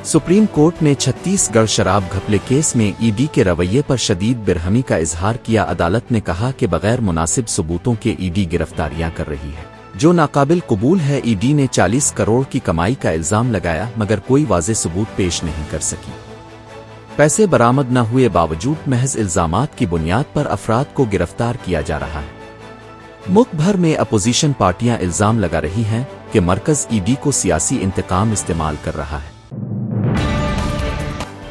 Supreme court ने छत्तीसगढ़ शराब घपले case में ईडी के रवैये पर शदीद बेरहमी का इजहार किया। अदालत ने कहा कि बगैर मुनासिब सबूतों के ईडी गिरफ्तारियां कर रही है, जो नाकाबिल कबूल है। ईडी ने 40 करोड़ की कमाई का इल्जाम लगाया, मगर कोई वाज़ेह सबूत पेश नहीं कर सकी। पैसे बरामद न हुए बावजूद महज इल्जामात की बुनियाद पर अफराद को गिरफ्तार किया जा रहा है। मुल्क भर में अपोजिशन पार्टियां इल्जाम लगा रही हैं कि मरकज ईडी को सियासी इंतकाम इस्तेमाल कर रहा है।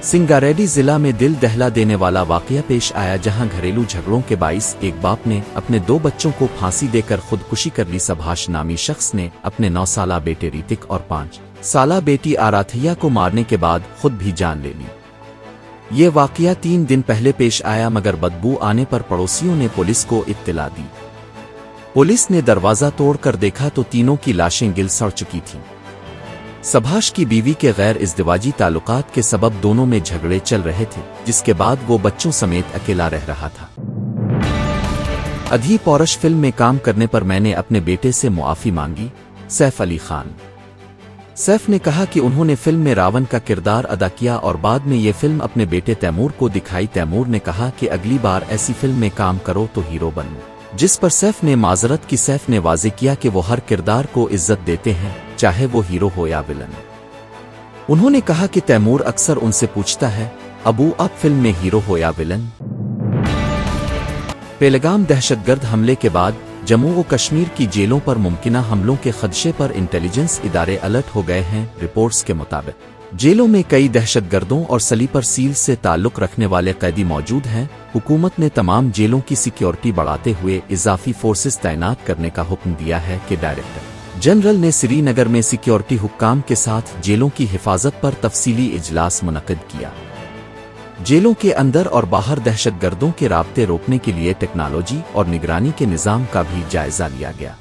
सिंगारेड्डी जिला में दिल दहला देने वाला वाकया पेश आया, जहां घरेलू झगड़ों के बाइस एक बाप ने अपने 2 बच्चों को फांसी देकर खुदकुशी कर ली। सुभाष नामी शख्स ने अपने 9 साला बेटे ऋतिक और 5 साला बेटी आराध्या को मारने के बाद खुद भी जान ले ली। ये वाकया 3 दिन पहले पेश आया, मगर बदबू आने पर पड़ोसियों ने पुलिस को इत्तला दी। पुलिस ने दरवाजा तोड़कर देखा तो तीनों की लाशें गिल सड़ चुकी थीं। सुभाष की बीवी के गैर इज़्दिवाजी ताल्लुकात के सबब दोनों में झगड़े चल रहे थे, जिसके बाद वो बच्चों समेत अकेला रह रहा था। अधी पौरुष फिल्म में काम करने पर मैंने अपने बेटे से मुआफ़ी मांगी। सैफ अली खान। सैफ ने कहा कि उन्होंने फिल्म में रावण का किरदार अदा किया और बाद में ये फिल्म अपने बेटे तैमूर को दिखाई। तैमूर ने कहा कि अगली बार ऐसी फिल्म में काम करो तो हीरो बनो, जिस पर सैफ ने माजरत की। सैफ ने वाज़ेह किया कि वो हर किरदार को इज्जत देते हैं, चाहे वो हीरो हो या विलन। उन्होंने कहा कि तैमूर अक्सर उनसे पूछता है, अबू आप फिल्म में हीरो हो या विलन। पहलगाम दहशतगर्द हमले के बाद जम्मू व कश्मीर की जेलों पर मुमकिना हमलों के खदशे पर इंटेलिजेंस इदारे अलर्ट हो गए हैं। रिपोर्ट्स के मुताबिक जेलों में कई दहशतगर्दों और स्लीपर सील से ताल्लुक रखने वाले कैदी मौजूद हैं। हुकूमत ने तमाम जेलों की सिक्योरिटी बढ़ाते हुए इजाफी फोर्सेस तैनात करने का हुक्म दिया है कि डायरेक्टर जनरल ने श्रीनगर में सिक्योरिटी हुक्काम के साथ जेलों की हिफाजत पर तफसीली इजलास मुनक्किद किया। जेलों के अंदर और बाहर दहशतगर्दों के राब्ते रोकने के लिए टेक्नोलॉजी और निगरानी के निज़ाम का भी जायजा लिया गया।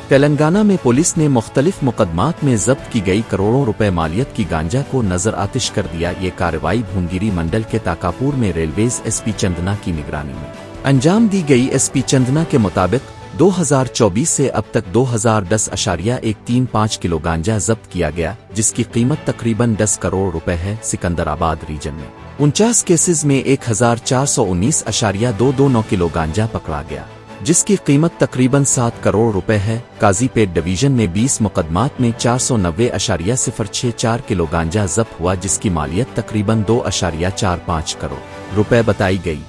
तेलंगाना में पुलिस ने मुख्तलिफ मुकदमात में जब्त की गई करोड़ों रुपए मालियत की गांजा को नजर आतिश कर दिया। ये कार्रवाई भूंगिरी मंडल के ताकापुर में रेलवेज एसपी चंदना की निगरानी में अंजाम दी गई। एसपी चंदना के मुताबिक 2024 से अब तक 2010.135 किलो गांजा जब्त किया गया, जिसकी कीमत तकरीबन 10 करोड़ रुपए है। सिकंदराबाद रीजन में 49 केसेस में 1419.229 किलो गांजा पकड़ा गया, जिसकी कीमत तकरीबन 7 करोड़ रुपए है। काजीपेट डिवीजन में 20 मुकदमात में 490.064 किलो गांजा जब्त हुआ, जिसकी मालियत तकरीबन 2.45 करोड़ रुपए बताई गई।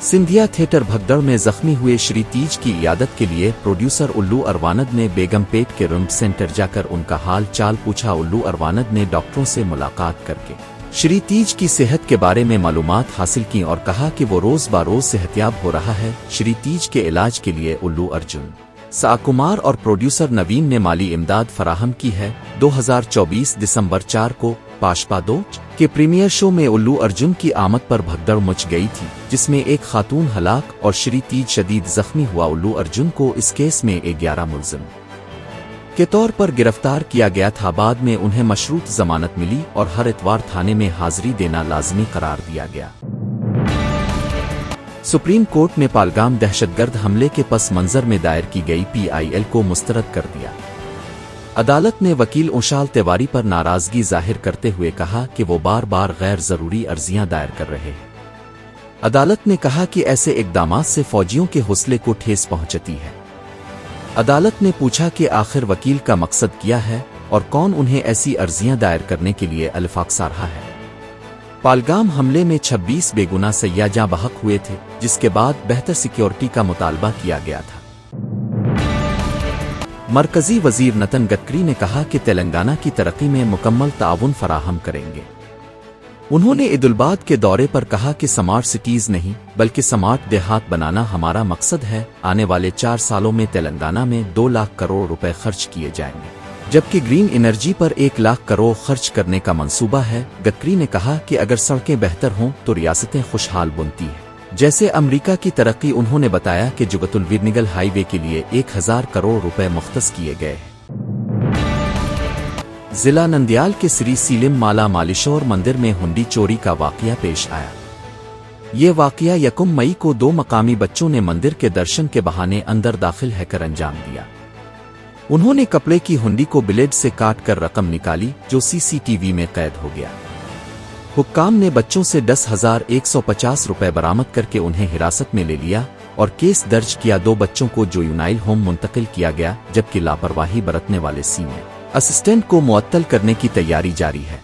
सिंधिया थिएटर भगदड़ में जख्मी हुए श्री तीज की इयादत के लिए प्रोड्यूसर उल्लू अरवानद ने बेगमपेट के रिम्स सेंटर जाकर उनका हाल चाल पूछा। उल्लू अरवानद ने डॉक्टरों से मुलाकात करके श्री तीज की सेहत के बारे में मालूमात हासिल की और कहा कि वो रोज बारोज सेहतियाब हो रहा है। श्री तीज के इलाज के लिए उल्लू अर्जुन, साकुमार और प्रोड्यूसर नवीन ने माली इमदाद फराहम की है। 2024 दिसंबर 4 को पाशपा 2 के प्रीमियर शो में उल्लू अर्जुन की आमद पर भगदड़ मच गई थी, जिसमें एक खातून हलाक और श्री तीज शदीद जख्मी हुआ। उल्लू अर्जुन को इस केस में 11 मुल्जिम के तौर पर गिरफ्तार किया गया था। बाद में उन्हें मशरूत जमानत मिली और हर इतवार थाने में हाजिरी देना लाजमी करार दिया गया। सुप्रीम कोर्ट ने पहलगाम दहशतगर्द हमले के पस मंजर में दायर की गई PIL को मुस्तरद कर दिया। अदालत ने वकील उशाल तिवारी पर नाराजगी जाहिर करते हुए कहा कि वो बार बार गैर जरूरी अर्जियां दायर कर रहे हैं। अदालत ने कहा कि ऐसे इकदामात से फौजियों के हौसले को ठेस पहुंचती है। अदालत ने पूछा कि आखिर वकील का मकसद क्या है और कौन उन्हें ऐसी अर्जियां दायर करने के लिए अल्फाक्सा रहा है। पहलगाम हमले में 26 बेगुनाह सय्याह जाँ बहक हुए थे, जिसके बाद बेहतर सिक्योरिटी का मुतालबा किया गया था। मरकजी वजीर नितिन गडकरी ने कहा कि तेलंगाना की तरक्की में मुकम्मल ताउन फराहम करेंगे। उन्होंने ईद-उल-बाद के दौरे पर कहा कि स्मार्ट सिटीज नहीं बल्कि स्मार्ट देहात बनाना हमारा मकसद है। आने वाले 4 सालों में तेलंगाना में 2 लाख करोड़ रुपए खर्च किए जाएंगे, जबकि ग्रीन एनर्जी पर 1 लाख करोड़ खर्च करने का मंसूबा है। गडकरी ने कहा कि अगर सड़कें बेहतर हों तो रियासतें खुशहाल बनती हैं, जैसे अमेरिका की तरक्की। उन्होंने बताया कि जुगतुल-विरनिगल हाईवे के लिए 1000 करोड़ रुपए मुख्तस किए गए हैं। जिला नंदियाल के श्री सीलिम माला मालेश्वर मंदिर में हुंडी चोरी का वाकया पेश आया। ये वाकया 1 मई को 2 मकामी बच्चों ने मंदिर के दर्शन के बहाने अंदर दाखिल होकर अंजाम दिया। उन्होंने कपड़े की हुंडी को ब्लेड से काट कर रकम निकाली जो सीसीटीवी में कैद हो गया। हुक्काम ने बच्चों से 10,150 रुपए बरामद करके उन्हें हिरासत में ले लिया और केस दर्ज किया। 2 बच्चों को जुवेनाइल होम मुंतकिल किया गया, जबकि लापरवाही बरतने वाले सीनियर असिस्टेंट को मुअत्तल करने की तैयारी जारी है।